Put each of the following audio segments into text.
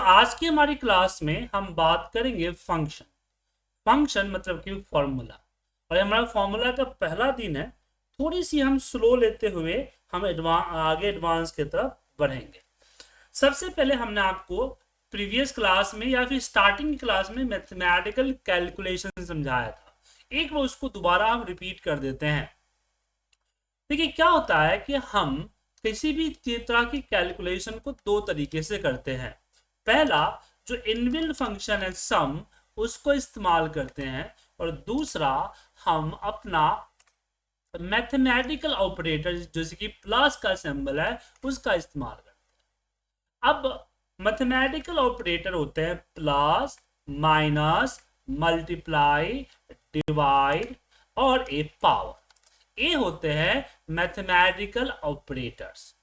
आज की हमारी क्लास में हम बात करेंगे फंक्शन। फंक्शन मतलब कि फॉर्मूला, और हमारा फॉर्मूला का पहला दिन है। थोड़ी सी हम स्लो लेते हुए हम आगे एडवांस की तरफ बढ़ेंगे। सबसे पहले हमने आपको प्रीवियस क्लास में या फिर स्टार्टिंग क्लास में मैथमेटिकल कैलकुलेशन समझाया था। एक बार उसको दोबारा हम रिपीट कर देते हैं। देखिए क्या होता है कि हम किसी भी तरह की कैलकुलेशन को दो तरीके से करते हैं। पहला, जो इनबिल्ट फंक्शन है सम, उसको इस्तेमाल करते हैं, और दूसरा हम अपना मैथमेटिकल ऑपरेटर जैसे कि प्लस का सिंबल है उसका इस्तेमाल करते हैं। अब मैथमेटिकल ऑपरेटर होते हैं प्लस, माइनस, मल्टीप्लाई, डिवाइड और ए पावर। ये होते हैं मैथमेटिकल ऑपरेटर्स।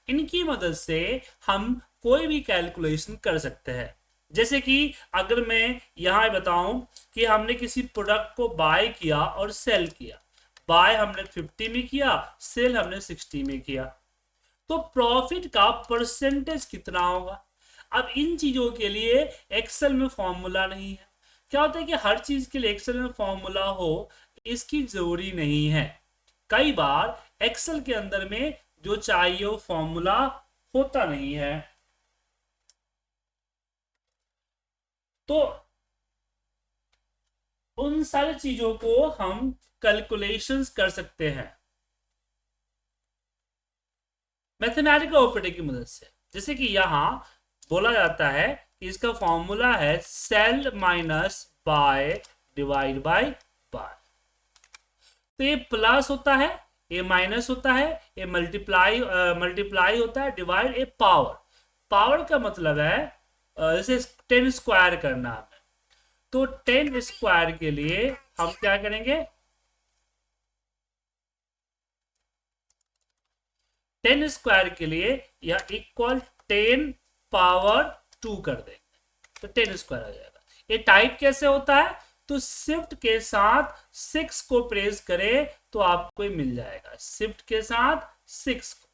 इनकी मदद से हम कोई भी कैलकुलेशन कर सकते हैं। जैसे कि अगर मैं यहां बताऊं कि हमने किसी प्रोडक्ट को बाय किया और सेल किया। बाय हमने 50 में किया, सेल हमने 60 में किया, तो प्रॉफिट का परसेंटेज कितना होगा। अब इन चीजों के लिए एक्सेल में फॉर्मूला नहीं है। क्या होता है कि हर चीज के लिए एक्सेल में फॉर्मूला हो, इसकी जरूरी नहीं है। कई बार एक्सेल के अंदर में जो चाहिए वो फॉर्मूला होता नहीं है। तो उन सारी चीजों को हम कैलकुलेशंस कर सकते हैं मैथमेटिकल ऑपरेटर की मदद से। जैसे कि यहां बोला जाता है कि इसका फॉर्मूला है sale minus by divide by by. तो ये प्लस होता है, ये माइनस होता है, ये मल्टीप्लाई होता है, डिवाइड ए पावर। पावर का मतलब है जैसे 10 स्क्वायर करना है। तो 10 स्क्वायर के लिए हम क्या करेंगे, 10 स्क्वायर के लिए यह इक्वल 10 पावर 2 कर देंगे, तो 10 स्क्वायर आ जाएगा। ये टाइप कैसे होता है, तो शिफ्ट के साथ 6 को प्रेस करें तो आपको ये मिल जाएगा, शिफ्ट के साथ 6 को।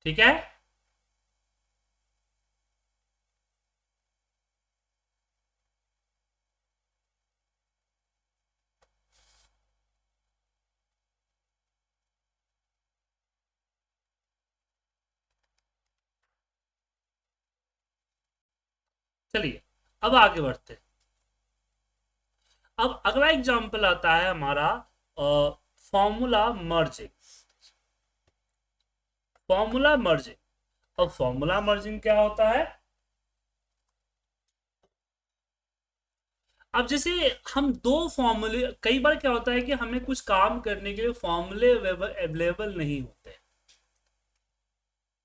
ठीक है। चलिए अब आगे बढ़ते हैं। अब अगला एग्जांपल आता है हमारा फॉर्मूला मर्जिंग। फॉर्मूला मर्जिंग, अब फॉर्मूला मर्जिंग क्या होता है। अब जैसे हम दो फॉर्मूले, कई बार क्या होता है कि हमें कुछ काम करने के लिए फॉर्मूले अवेलेबल नहीं होते,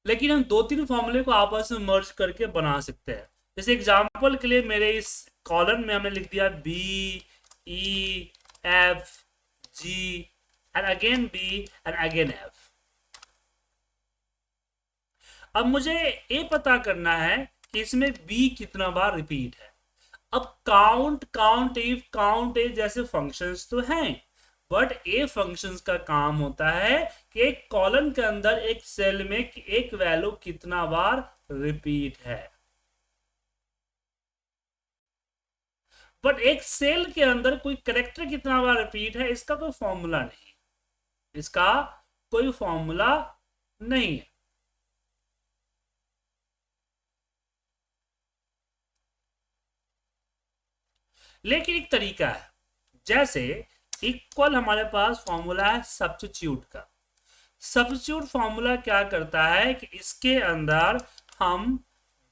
लेकिन हम दो तीन फॉर्मूले को आपस में मर्ज करके बना सकते हैं। जैसे एग्जांपल के लिए मेरे इस कॉलम में हमने लिख दिया B, E, F, G and again B and again F. अब मुझे ये पता करना है कि इसमें बी कितना बार रिपीट है। अब काउंट, काउंट इफ, काउंट ए जैसे फंक्शंस तो हैं, बट ए फंक्शंस का काम होता है कि एक कॉलम के अंदर एक सेल में एक वैल्यू कितना बार रिपीट है। बट एक सेल के अंदर कोई करेक्टर कितना बार रिपीट है इसका कोई फॉर्मूला नहीं, इसका कोई फॉर्मूला नहीं है। लेकिन एक तरीका है, जैसे इक्वल हमारे पास फॉर्मूला है सब्स्टिट्यूट का। सब्स्टिट्यूट फॉर्मूला क्या करता है कि इसके अंदर हम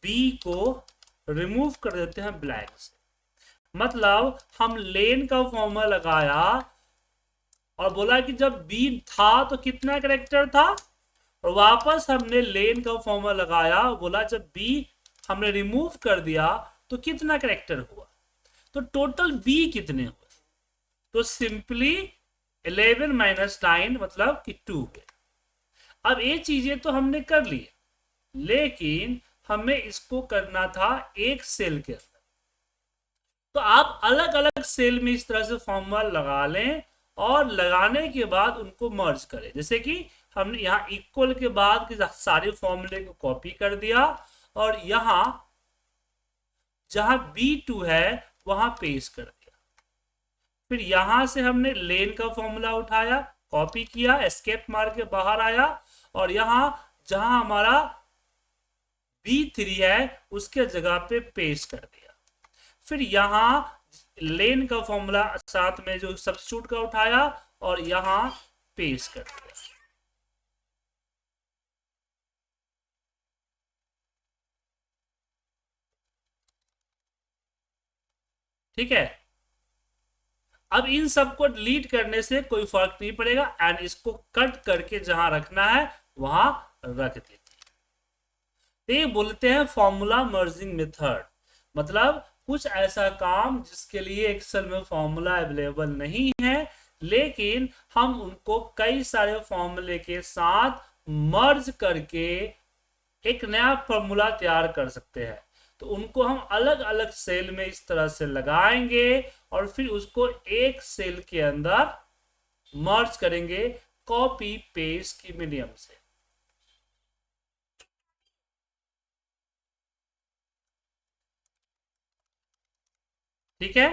b को रिमूव कर देते हैं ब्लैंक से। मतलब हम लेन का फॉर्मूला लगाया और बोला कि जब b था तो कितना कैरेक्टर था, और वापस हमने लेन का फॉर्मूला लगाया, बोला जब b हमने रिमूव कर दिया तो कितना कैरेक्टर हुआ, तो टोटल b कितने हुए। तो सिंपली 11 माइनस 9 मतलब कि 2 हुए। अब ये चीजें तो हमने कर ली, लेकिन हमें इसको करना था एक सेल के अंदर। तो आप अलग अलग सेल में इस तरह से फॉर्मूला लगा लें और लगाने के बाद उनको मर्ज करें। जैसे कि हमने यहाँ इक्वल के बाद के सारे फॉर्मूले को कॉपी कर दिया और यहाँ जहां B2 है वहां पेस्ट कर दिया। फिर यहां से हमने लेन का फॉर्मूला उठाया, कॉपी किया, एस्केप मार के बाहर आया और यहां जहां हमारा B3 है उसके जगह पे पेस्ट कर दिया। फिर यहां लेन का फॉर्मूला साथ में जो सब्स्टिट्यूट का उठाया और यहां पेस्ट कर दिया। ठीक है, अब इन सबको डिलीट करने से कोई फर्क नहीं पड़ेगा एंड इसको कट करके जहां रखना है वहां रख देते हैं। ये बोलते हैं फॉर्मूला मर्जिंग मेथड। मतलब कुछ ऐसा काम जिसके लिए एक्सेल में फॉर्मूला अवेलेबल नहीं है लेकिन हम उनको कई सारे फॉर्मूले के साथ मर्ज करके एक नया फॉर्मूला तैयार कर सकते हैं। तो उनको हम अलग अलग सेल में इस तरह से लगाएंगे और फिर उसको एक सेल के अंदर मर्ज करेंगे कॉपी पेस्ट की मीडियम से। ठीक है,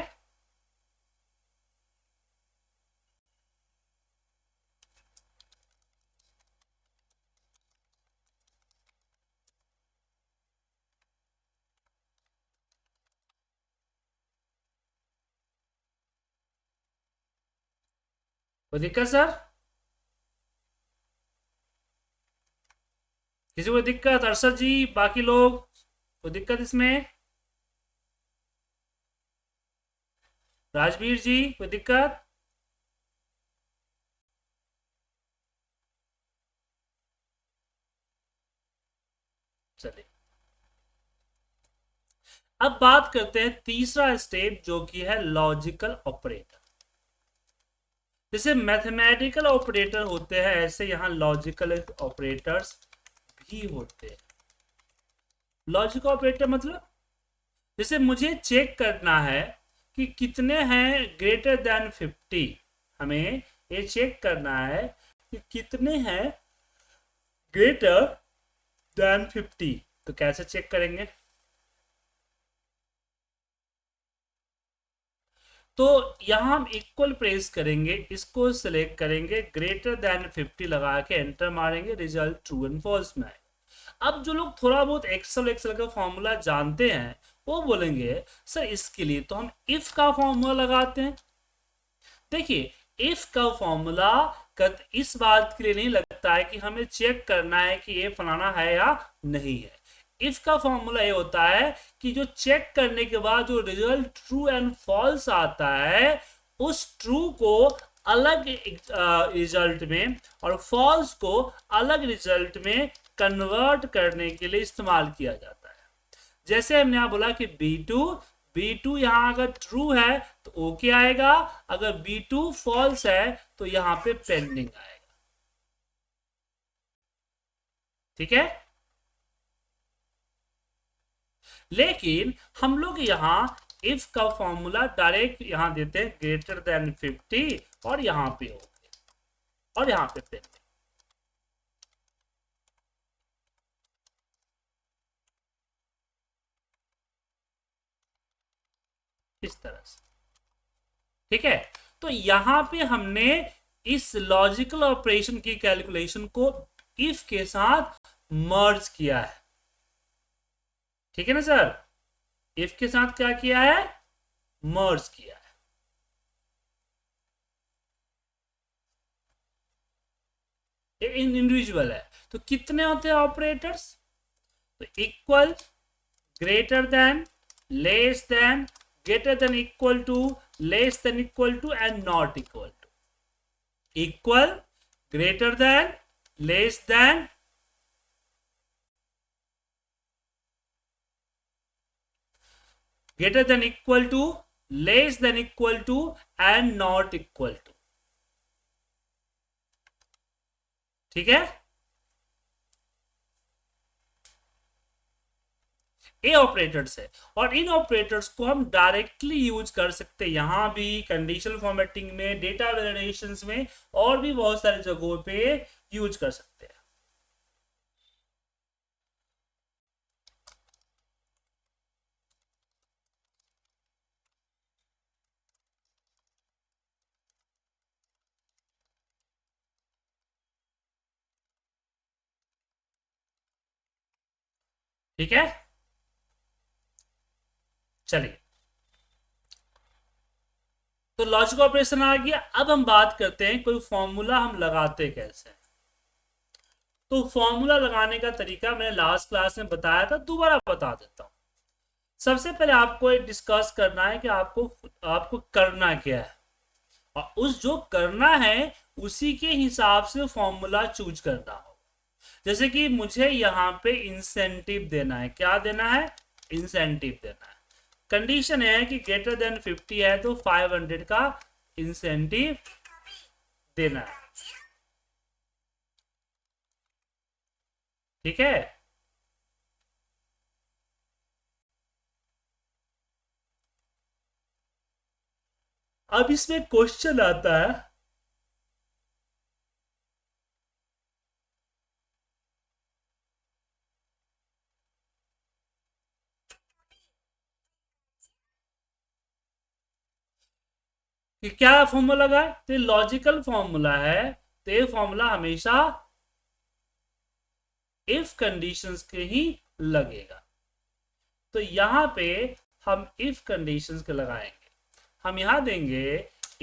कोई दिक्कत सर? किसी को दिक्कत? अरशद जी, बाकी लोग कोई दिक्कत इसमें? राजवीर जी कोई दिक्कत? चलिए, अब बात करते हैं तीसरा स्टेप जो कि है लॉजिकल ऑपरेटर। जैसे मैथमेटिकल ऑपरेटर होते हैं ऐसे यहां लॉजिकल ऑपरेटर्स भी होते हैं। लॉजिकल ऑपरेटर मतलब जैसे मुझे चेक करना है कि कितने हैं ग्रेटर देन 50। हमें ये चेक करना है कि कितने हैं ग्रेटर देन 50। तो कैसे चेक करेंगे? तो यहां हम इक्वल प्रेस करेंगे, इसको सिलेक्ट करेंगे, ग्रेटर देन 50 लगा के एंटर मारेंगे, रिजल्ट ट्रू एंड फॉल्स में आएगा। अब जो लोग थोड़ा बहुत एक्सेल का फॉर्मूला जानते हैं वो बोलेंगे सर इसके लिए तो हम इफ का फॉर्मूला लगाते हैं। देखिए, इफ का फॉर्मूला इस बात के लिए नहीं लगता है कि हमें चेक करना है कि ये फलाना है या नहीं है। इफ का फॉर्मूला ये होता है कि जो चेक करने के बाद जो रिजल्ट ट्रू एंड फॉल्स आता है उस ट्रू को अलग रिजल्ट में और फॉल्स को अलग रिजल्ट में कन्वर्ट करने के लिए इस्तेमाल किया जाता है। जैसे हमने यहां बोला कि B2 यहां अगर ट्रू है तो ओके आएगा, अगर B2 फॉल्स है तो यहां पे पेंडिंग आएगा। ठीक है, लेकिन हम लोग यहां इफ का फॉर्मूला डायरेक्ट यहां देते हैं ग्रेटर देन 50 और यहां पे ओके और यहां पे पेंडिंग, इस तरह से। ठीक है, तो यहां पे हमने इस लॉजिकल ऑपरेशन की कैलकुलेशन को इफ के साथ मर्ज किया है। ठीक है ना सर? इफ के साथ क्या किया है? मर्ज किया है। ये इंडिविजुअल है तो कितने होते हैं ऑपरेटर्स? तो equal, greater than, less than, greater than equal to, less than equal to and not equal to. Equal, greater than, less than, greater than equal to, less than equal to and not equal to। ठीक है, ए operators है, और इन operators को हम directly use कर सकते हैं यहां भी, कंडीशनल फॉर्मेटिंग में, डेटा वैलिडेशन में, और भी बहुत सारी जगहों पे यूज कर सकते हैं। ठीक है, चलिए, तो लॉजिक ऑपरेशन आ गया। अब हम बात करते हैं कोई फॉर्मूला हम लगाते कैसे हैं। तो फॉर्मूला लगाने का तरीका मैंने लास्ट क्लास में बताया था, दोबारा बता देता हूं। सबसे पहले आपको एक डिस्कस करना है कि आपको आपको करना क्या है, और उस जो करना है उसी के हिसाब से फॉर्मूला चूज करना हो। जैसे कि मुझे यहाँ पे इंसेंटिव देना है, क्या देना है, इंसेंटिव देना है। कंडीशन है कि ग्रेटर देन 50 है तो 500 का इंसेंटिव देना है। ठीक है, अब इसमें क्वेश्चन आता है कि क्या फॉर्मूला लगाए। तो लॉजिकल फॉर्मूला है, तो ये फॉर्मूला हमेशा इफ कंडीशंस के ही लगेगा। तो यहां पे हम इफ कंडीशंस के लगाएंगे, हम यहां देंगे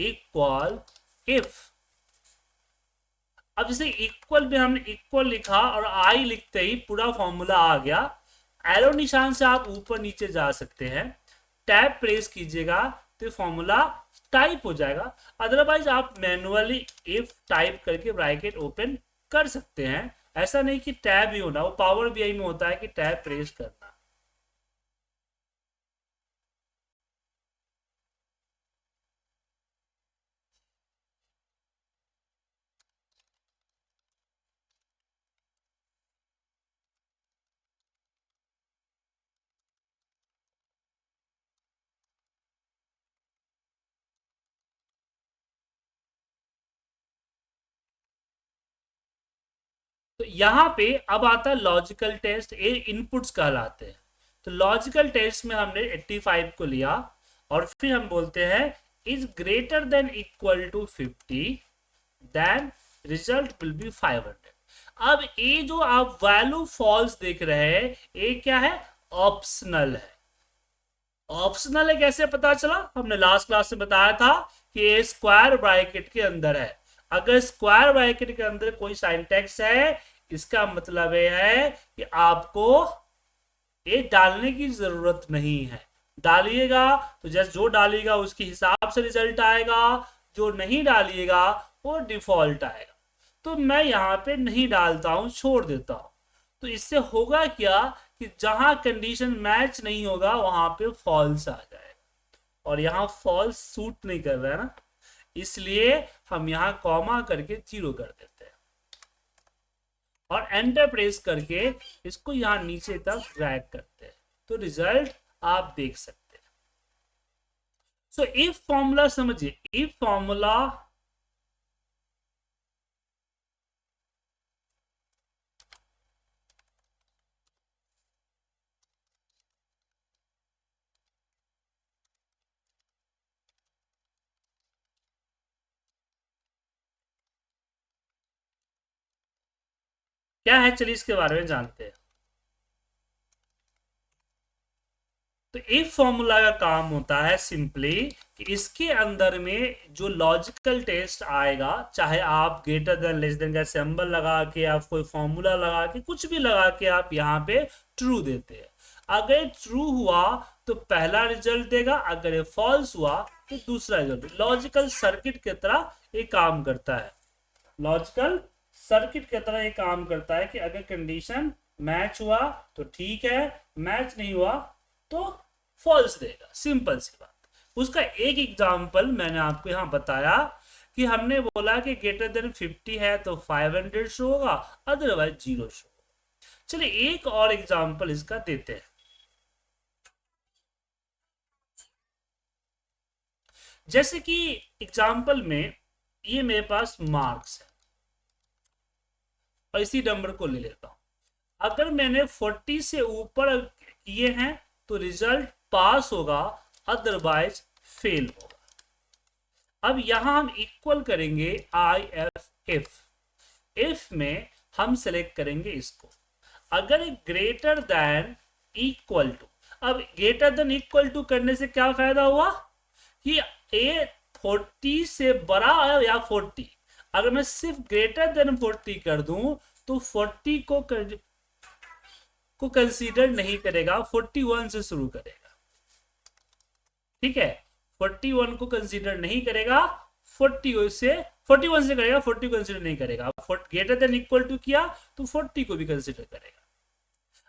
इक्वल इफ। अब जैसे इक्वल में हमने इक्वल लिखा और आई लिखते ही पूरा फॉर्मूला आ गया। एरो निशान से आप ऊपर नीचे जा सकते हैं, टैब प्रेस कीजिएगा तो फॉर्मूला टाइप हो जाएगा। अदरवाइज आप मैनुअली इफ टाइप करके ब्रैकेट ओपन कर सकते हैं। ऐसा नहीं कि टैब ही होना, वो पावर बीआई में होता है कि टैब प्रेस करना। तो यहां पे अब आता है लॉजिकल टेस्ट, ये इनपुट्स कहलाते हैं। तो लॉजिकल टेस्ट में हमने 85 को लिया और फिर हम बोलते हैं is greater than equal to 50, then result will be 500। अब ये जो आप वैल्यू फॉल्स देख रहे हैं, ये क्या है, ऑप्शनल है। ऑप्शनल है कैसे पता चला, हमने लास्ट क्लास में बताया था कि ये स्क्वायर ब्रैकेट के अंदर है। अगर स्क्वायर ब्रैकेट के अंदर कोई सिंटैक्स है, इसका मतलब ये है कि आपको ये डालने की जरूरत नहीं है। डालिएगा तो जैसे जो डालिएगा उसके हिसाब से रिजल्ट आएगा, जो नहीं डालिएगा वो डिफॉल्ट आएगा। तो मैं यहाँ पे नहीं डालता हूं, छोड़ देता हूं। तो इससे होगा क्या कि जहां कंडीशन मैच नहीं होगा वहां पे फॉल्स आ जाएगा, और यहाँ फॉल्स सूट नहीं कर रहा है ना, इसलिए हम यहाँ कॉमा करके 0 कर देते हैं और एंटर प्रेस करके इसको यहाँ नीचे तक ड्रैग करते हैं, तो रिजल्ट आप देख सकते हैं। सो इफ फॉर्मूला समझिए, इफ फॉर्मूला क्या है, चलिए इसके बारे में जानते हैं। तो इफ फॉर्मूला का काम होता है सिंपली कि इसके अंदर में जो लॉजिकल टेस्ट आएगा, चाहे आप ग्रेटर देन लेस देन का सिंबल लगा के, आप कोई फॉर्मूला लगा के, कुछ भी लगा के आप यहाँ पे ट्रू देते हैं। अगर ट्रू हुआ तो पहला रिजल्ट देगा, अगर ये फॉल्स हुआ तो दूसरा रिजल्ट। लॉजिकल सर्किट की तरह ये काम करता है, लॉजिकल सर्किट की तरह ये काम करता है कि अगर कंडीशन मैच हुआ तो ठीक है, मैच नहीं हुआ तो फॉल्स देगा, सिंपल सी बात। उसका एक एग्जांपल मैंने आपको यहां बताया कि हमने बोला कि ग्रेटर देन 50 है तो 500 शो होगा, अदरवाइज 0 शो होगा। चलिए एक और एग्जांपल इसका देते हैं। जैसे कि एग्जाम्पल में ये मेरे पास मार्क्स है और इसी नंबर को ले लेता हूं। अगर मैंने 40 से ऊपर किए हैं तो रिजल्ट पास होगा, अदरवाइज फेल होगा। अब यहां हम इक्वल करेंगे आई एफ इफ में हम सेलेक्ट करेंगे इसको। अगर ग्रेटर देन इक्वल टू, अब ग्रेटर देन इक्वल टू करने से क्या फायदा हुआ कि ए 40 से बड़ा है या 40, अगर मैं सिर्फ ग्रेटर देन 40 कर दूं तो 40 को कंसीडर नहीं करेगा, 41 से शुरू करेगा। ठीक है, 41 को कंसीडर नहीं करेगा, 41 से करेगा, 40 को कंसीडर नहीं करेगा। ग्रेटर देन इक्वल टू किया तो 40 को भी कंसीडर करेगा।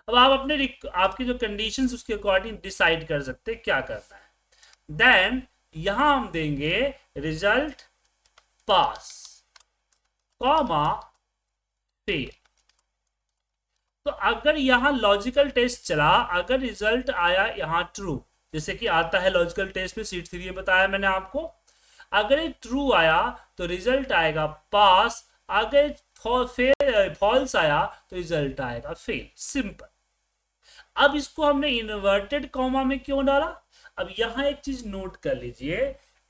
अब आप अपने आपकी जो कंडीशंस उसके अकॉर्डिंग डिसाइड कर सकते हैं क्या करना है। देन यहां हम देंगे रिजल्ट पास कॉमा फेल। तो अगर यहां लॉजिकल टेस्ट चला, अगर रिजल्ट आया यहां ट्रू, जैसे कि आता है लॉजिकल टेस्ट में सीट 3 बताया मैंने आपको, अगर ये ट्रू आया तो रिजल्ट आएगा पास, अगर फॉल्स आया तो रिजल्ट आएगा फेल। सिंपल। अब इसको हमने इन्वर्टेड कॉमा में क्यों डाला? अब यहां एक चीज नोट कर लीजिए,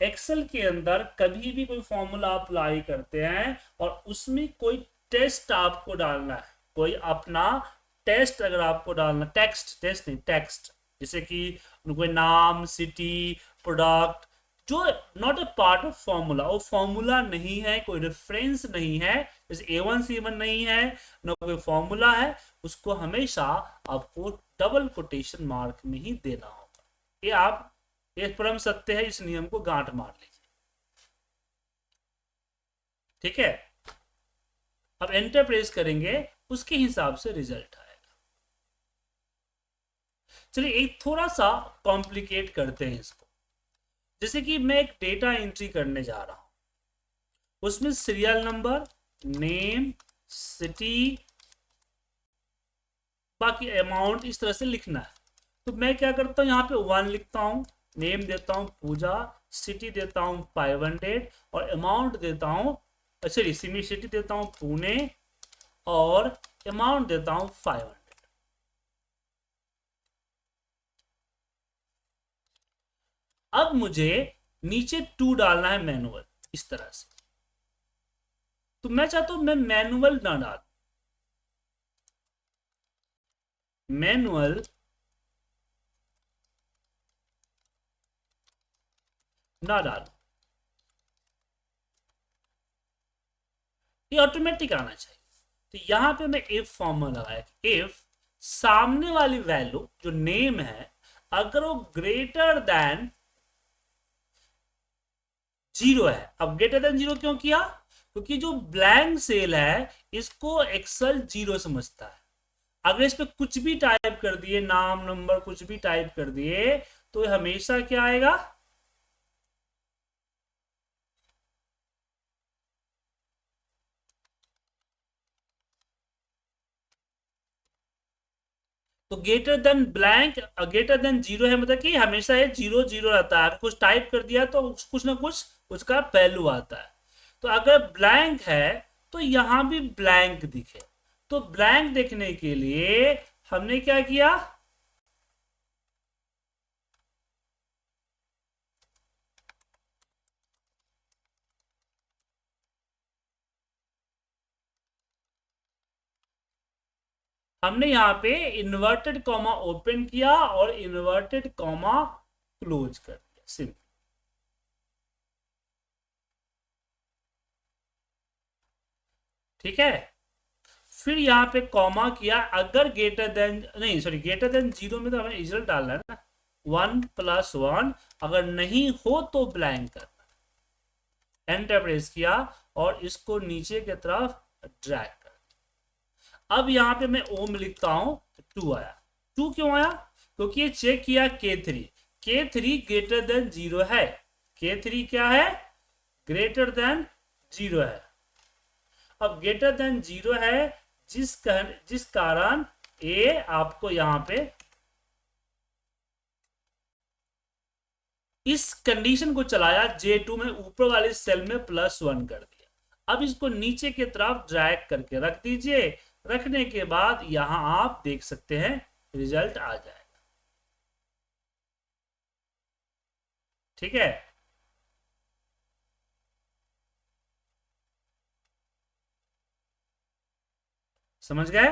एक्सेल के अंदर कभी भी कोई फॉर्मूला अप्लाई करते हैं और उसमें कोई टेस्ट आपको डालना है, कोई अपना टेस्ट अगर आपको डालना, टेस्ट नहीं टेक्स्ट, जैसे कि कोई नाम, सिटी, प्रोडक्ट, जो not a part of formula, वो फॉर्मूला नहीं है, कोई रेफरेंस नहीं है, जैसे A1 C1 नहीं है, ना कोई फॉर्मूला है, उसको हमेशा आपको डबल कोटेशन मार्क में ही देना होगा। ये आप एक परम सत्य है, इस नियम को गांठ मार लीजिए। ठीक है, अब एंटर प्रेस करेंगे, उसके हिसाब से रिजल्ट आएगा। चलिए एक थोड़ा सा कॉम्प्लिकेट करते हैं इसको। जैसे कि मैं एक डेटा एंट्री करने जा रहा हूं, उसमें सीरियल नंबर, नेम, सिटी, बाकी अमाउंट इस तरह से लिखना है। तो मैं क्या करता हूं, यहाँ पे 1 लिखता हूं, नेम देता हूं पूजा, सिटी देता हूं 500 और अमाउंट देता हूं, सॉरी सिटी देता हूं पुणे और अमाउंट देता हूं 500। अब मुझे नीचे 2 डालना है मैनुअल, इस तरह से। तो मैं चाहता हूं मैं मैनुअल ना डालूं, मैनुअल ना डालूं, ये ऑटोमेटिक आना चाहिए। तो यहां पे मैं इफ फॉर्मूला लगाया, इफ सामने वाली वैल्यू जो नेम है अगर वो ग्रेटर देन 0 है। अब ग्रेटर देन 0 क्यों किया? क्योंकि जो ब्लैंक सेल है इसको एक्सेल 0 समझता है। अगर इस पे कुछ भी टाइप कर दिए, नाम, नंबर, कुछ भी टाइप कर दिए, तो हमेशा क्या आएगा? तो greater than blank, greater than 0 है, मतलब कि हमेशा ये 0 0 रहता है। अगर कुछ टाइप कर दिया तो कुछ ना कुछ उसका वैल्यू आता है। तो अगर ब्लैंक है तो यहां भी ब्लैंक दिखे। तो ब्लैंक देखने के लिए हमने क्या किया? हमने यहां पे इन्वर्टेड कॉमा ओपन किया और इन्वर्टेड कॉमा क्लोज कर दिया, सिंपल। ठीक है, फिर यहां पे कॉमा किया, अगर ग्रेटर देन, नहीं सॉरी, ग्रेटर देन 0 में तो हमें रिजल्ट डालना है ना, 1 + 1, अगर नहीं हो तो ब्लैंक करना। एंटर प्रेस किया और इसको नीचे की तरफ ड्रैग कर। अब यहां पे मैं ओम लिखता हूं तो 2 आया। 2 क्यों आया? क्योंकि ये चेक किया K3 ग्रेटर देन 0 है। K3 क्या है? ग्रेटर देन 0 है। अब ग्रेटर देन 0 है, जिस कारण ए आपको यहां पे इस कंडीशन को चलाया, J2 में ऊपर वाले सेल में +1 कर दिया। अब इसको नीचे की तरफ ड्रैग करके रख दीजिए। रखने के बाद यहां आप देख सकते हैं रिजल्ट आ जाएगा। ठीक है, समझ गए?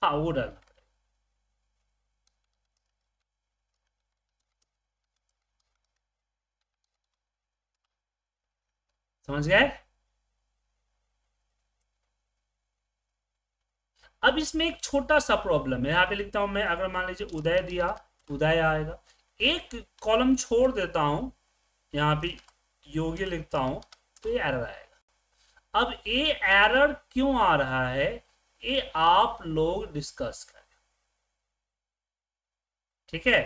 हाँ, वो डालना पड़ेगा। समझ गए? अब इसमें एक छोटा सा प्रॉब्लम है, यहाँ पे लिखता हूं मैं। अगर मान लीजिए उदय दिया, उदय आएगा। एक कॉलम छोड़ देता हूं, यहाँ पे योगी लिखता हूं, तो ये एरर आएगा। अब ये एरर क्यों आ रहा है, ये आप लोग डिस्कस करें। ठीक है,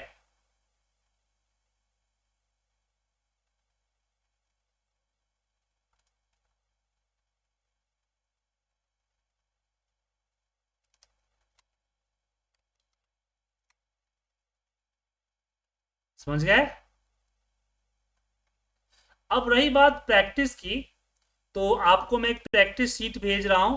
समझ गए? अब रही बात प्रैक्टिस की, तो आपको मैं एक प्रैक्टिस शीट भेज रहा हूं।